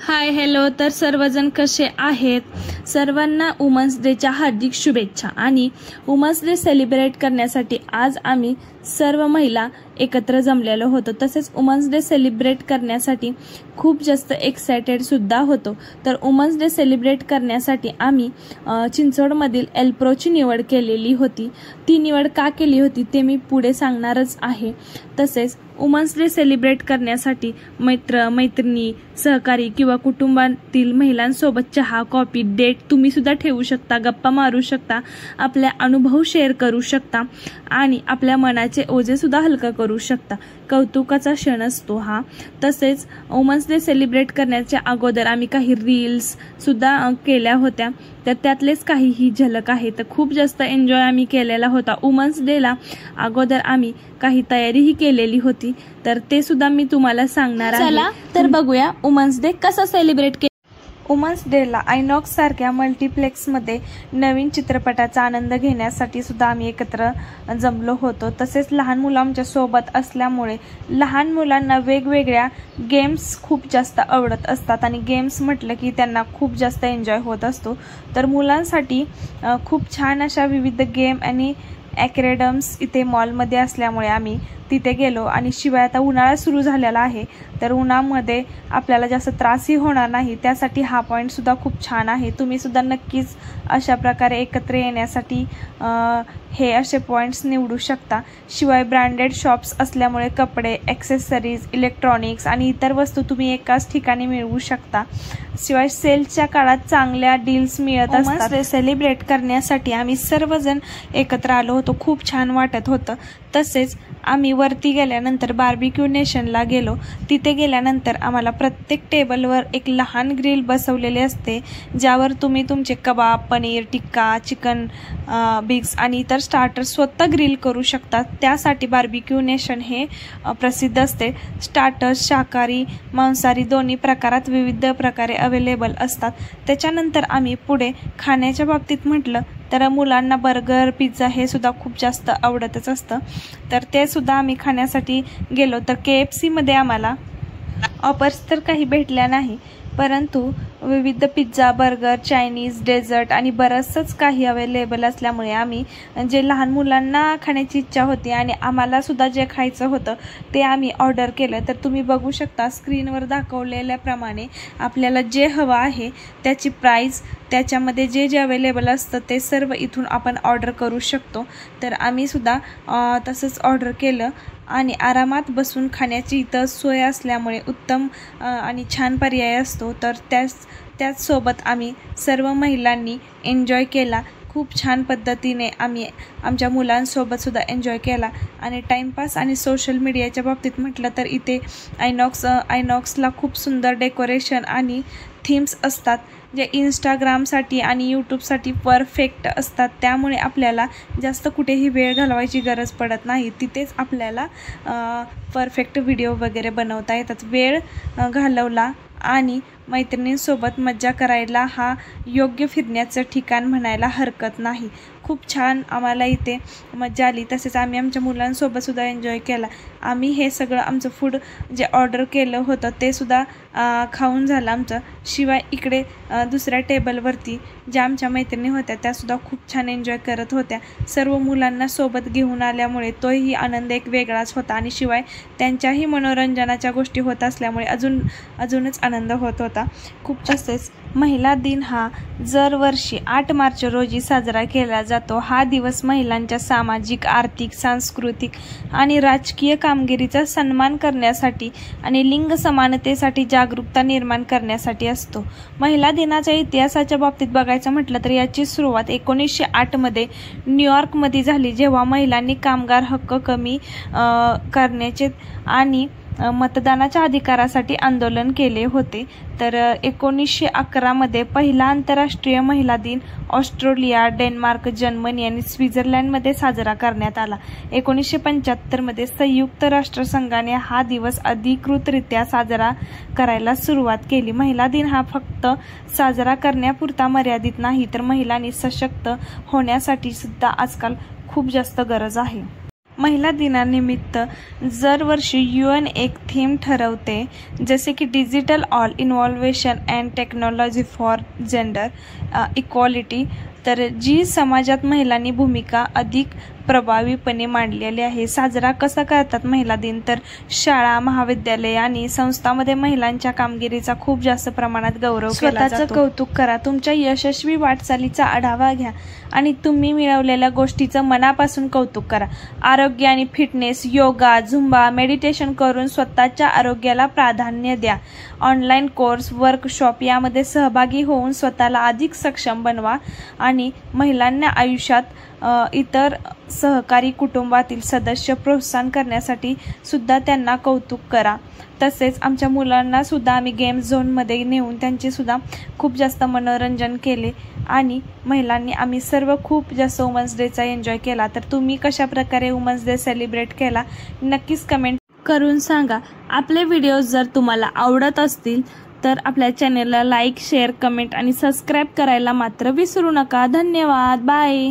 Hi hello. तर सर्वजण कसे आहेत? सर्वांना वुमन्स डेच्या हार्दिक शुभेच्छा। आणि वुमन्स डे सेलिब्रेट करण्यासाठी आज आम्ही सर्व महिला एकत्र जमलेलो होतो। तसेच वुमन्स डे सेलिब्रेट करण्यासाठी खूप जास्त एक्साइटेड सुद्धा होतो। तर वुमन्स डे सेलिब्रेट करण्यासाठी आम्ही चिंचवडमधील एल्प्रोची निवड केलेली होती। ती निवड का केली होती ते मी पुढे सांगणारच आहे। तसेच वुमन्स डे सेलिब्रेट करण्यासाठी मैत्रिणी, सहकारी किंवा कुटुंबातील महिलांसोबत चहा, कॉफी, डेट तुम्ही सुद्धा ठेवू शकता, गप्पा मारू शकता, आपले अनुभव शेअर करू शकता आणि आपल्या मनाचे ओझे सुद्धा हलका करू शकता। कौतुकाचा क्षण असतो हा। तसेच वुमन्स डे सेलिब्रेट करण्याच्या अगोदर आम्ही काही रील्स सुद्धा केल्या होत्या, तर त्यातलेच काही ही झलक आहे। तर खूप जास्त एन्जॉय आम्ही केलेला होता। वुमन्स डेला अगोदर आम्ही काही तयारीही केलेली होती, तर ते सुद्धा मी तुम्हाला सांगणार आहे। चला तर बघूया वुमन्स डे कसा सेलिब्रेट केला। वुमन्स डेला आयनॉक्स सारख्या मल्टीप्लेक्समध्ये नवीन चित्रपटाचा आनंद घेण्यासाठी सुद्धा आम्ही एकत्र जमलो होतो। तसेच लहान मुलं आमच्या सोबत असल्यामुळे लहान मुलांना वेगवेगळ्या गेम्स खूप जास्त आवडत असतात आणि गेम्स म्हटलं की त्यांना खूप जास्त एन्जॉय होत असतो। तर मुलांसाठी खूप छान अशा विविध गेम आणि ॲक्रेडम्स इथे मॉलमध्ये असल्यामुळे आम्ही तिथे गेलो। आणि शिवाय आता उन्हाळा सुरू झालेला आहे, तर उन्हामध्ये आपल्याला जास्त त्रासही होणार नाही, त्यासाठी हा पॉईंट सुद्धा खूप छान आहे। तुम्ही सुद्धा नक्कीच अशा प्रकारे एकत्र येण्यासाठी हे असे पॉईंट्स निवडू शकता। शिवाय ब्रँडेड शॉप्स असल्यामुळे कपडे, ॲक्सेसरीज, इलेक्ट्रॉनिक्स आणि इतर वस्तू तुम्ही एकाच ठिकाणी मिळवू शकता। शिवाय सेलच्या काळात चांगल्या डील्स मिळत असतात। सेलिब्रेट करण्यासाठी आम्ही सर्वजण एकत्र आलो होतो, खूप छान वाटत होतं। तसेच आम्ही वरती गेल्यानंतर बार्बिक्यू नेशनला गेलो। तिथे गेल्यानंतर आम्हाला प्रत्येक टेबलवर एक लहान ग्रिल बसवलेले असते, ज्यावर तुम्ही तुमचे कबाब, पनीर टिक्का, चिकन बिग्स आणि इतर स्टार्टर स्वतः ग्रिल करू शकता। त्यासाठी बार्बिक्यू नेशन हे प्रसिद्ध असते। स्टार्टर्स शाकाहारी, मांसाहारी दोन्ही प्रकारात विविध प्रकारे अवेलेबल असतात। त्याच्यानंतर आम्ही पुढे खाण्याच्या बाबतीत म्हटलं तर मुलांना बर्गर, पिझ्झा हे सुद्धा खूप जास्त आवडतच असतं, तर ते सुद्धा आम्ही खाण्यासाठी गेलो। तर KFC मध्ये आम्हाला ऑफर्स तर काही भेटल्या नाही, परंतु विविध पिझ्झा, बर्गर, चायनीज, डेझर्ट आणि बरंचसंच काही अवेलेबल असल्यामुळे आम्ही जे लहान मुलांना खाण्याची इच्छा होती आणि आम्हाला सुद्धा जे खायचं होतं ते आम्ही ऑर्डर केलं। तर तुम्ही बघू शकता स्क्रीनवर दाखवलेल्याप्रमाणे आपल्याला जे हवं आहे त्याची प्राईस, त्याच्यामध्ये जे जे अवेलेबल असतं ते सर्व इथून आपण ऑर्डर करू शकतो। तर आम्ही सुद्धा तसंच ऑर्डर केलं आणि आरामात बसून खाण्याची इथं सोय असल्यामुळे उत्तम आणि छान पर्याय असतो। तर त्याचसोबत आम्ही सर्व महिलांनी एन्जॉय केला। खूप छान पद्धतीने आम्ही आमच्या मुलांसोबत सुद्धा एन्जॉय केला। आणि टाईमपास आणि सोशल मीडियाच्या बाबतीत म्हटलं तर इथे आयनॉक्सला खूप सुंदर डेकोरेशन आणि थीम्स असतात, जे इंस्टाग्रामसाठी आणि यूट्यूबसाठी परफेक्ट असतात। त्यामुळे आपल्याला जास्त कुठेही वेळ घालवायची गरज पडत नाही, तिथेच आपल्याला परफेक्ट व्हिडिओ वगैरे बनवता येतात। वेळ घालवला आणि मैत्रिणींसोबत मज्जा करायला हा योग्य फिरण्याचं ठिकाण म्हणायला हरकत नाही। खूप छान आम्हाला इथे मज्जा आली। तसेच आम्ही आमच्या मुलांसोबत सुद्धा एन्जॉय केला। आम्ही हे सगळं आमचं फूड जे ऑर्डर केलं होतं ते सुद्धा खाऊन झालं आमचं। शिवाय इकडे दुसऱ्या टेबलवरती ज्या आमच्या मैत्रिणी होत्या त्यासुद्धा खूप छान एन्जॉय करत होत्या। सर्व मुलांना सोबत घेऊन आल्यामुळे तोही आनंद एक वेगळाच होता आणि शिवाय त्यांच्याही मनोरंजनाच्या गोष्टी होत असल्यामुळे अजूनच आनंद होत होता खूप। तसेच महिला दिन हा दरवर्षी 8 मार्च रोजी साजरा केला जातो। हा दिवस महिलांच्या सामाजिक, आर्थिक, सांस्कृतिक आणि राजकीय कामगिरीचा सन्मान करण्यासाठी आणि लिंग समानतेसाठी जागरूकता निर्माण करण्यासाठी असतो। महिला दिनाच्या इतिहासाच्या बाबतीत बघायचं म्हटलं तर याची सुरुवात 1908 मध्ये न्यूयॉर्कमध्ये झाली, जेव्हा महिलांनी कामगार हक्क कमी करण्याचे आणि मतदानाच्या अधिकारासाठी आंदोलन केले होते। तर 1911 मध्ये पहिला आंतरराष्ट्रीय महिला दिन ऑस्ट्रेलिया, डेन्मार्क, जर्मनी आणि स्वित्झर्लंडमध्ये साजरा करण्यात आला। 1975 मध्ये संयुक्त राष्ट्रसंघाने हा दिवस अधिकृतरित्या साजरा करायला सुरुवात केली। महिला दिन हा फक्त साजरा करण्यापुरता मर्यादित नाही, तर महिलांनी सशक्त होण्यासाठी सुद्धा आजकाल खूप जास्त गरज आहे। महिला दिनानिमित्त दरवर्षी UN एक थीम ठरवते, जसे की digital all involvement and technology for gender equality, तर जी समाजात महिलांनी भूमिका अधिक प्रभावीपणे मांडलेली आहे। साजरा कसा करतात महिला दिन, तर शाळा, महाविद्यालय आणि संस्थांमध्ये महिलांच्या कामगिरीचा खूप जास्त प्रमाणात गौरव केला जातो। स्वतःचं कौतुक करा, तुमच्या यशस्वी वाटचालीचा आढावा घ्या आणि तुम्ही मिळवलेल्या गोष्टीचं मनापासून कौतुक करा। आरोग्य आणि फिटनेस, योगा, झुंबा, मेडिटेशन करून स्वतःच्या आरोग्याला प्राधान्य द्या। ऑनलाईन कोर्स, वर्कशॉप यामध्ये सहभागी होऊन स्वतःला अधिक सक्षम बनवा आणि महिलांना आयुष्यात इतर सहकारी कुटुंबातील सदस्य प्रोत्साहन करण्यासाठी सुद्धा त्यांना कौतुक करा। तसेच आमच्या मुलांना सुद्धा आम्ही गेम झोनमध्ये नेऊन त्यांचे सुद्धा खूप जास्त मनोरंजन केले आणि महिलांनी आम्ही सर्व खूप जास्त वुमन्स डेचा एन्जॉय केला। तर तुम्ही कशा प्रकारे वुमन्स डे सेलिब्रेट केला नक्कीच कमेंट करून सांगा। आपले व्हिडिओज जर तुम्हाला आवडत असतील तर आपल्या चॅनेलला लाईक, शेअर, कमेंट आणि सबस्क्राईब करायला मात्र विसरू नका। धन्यवाद, बाय।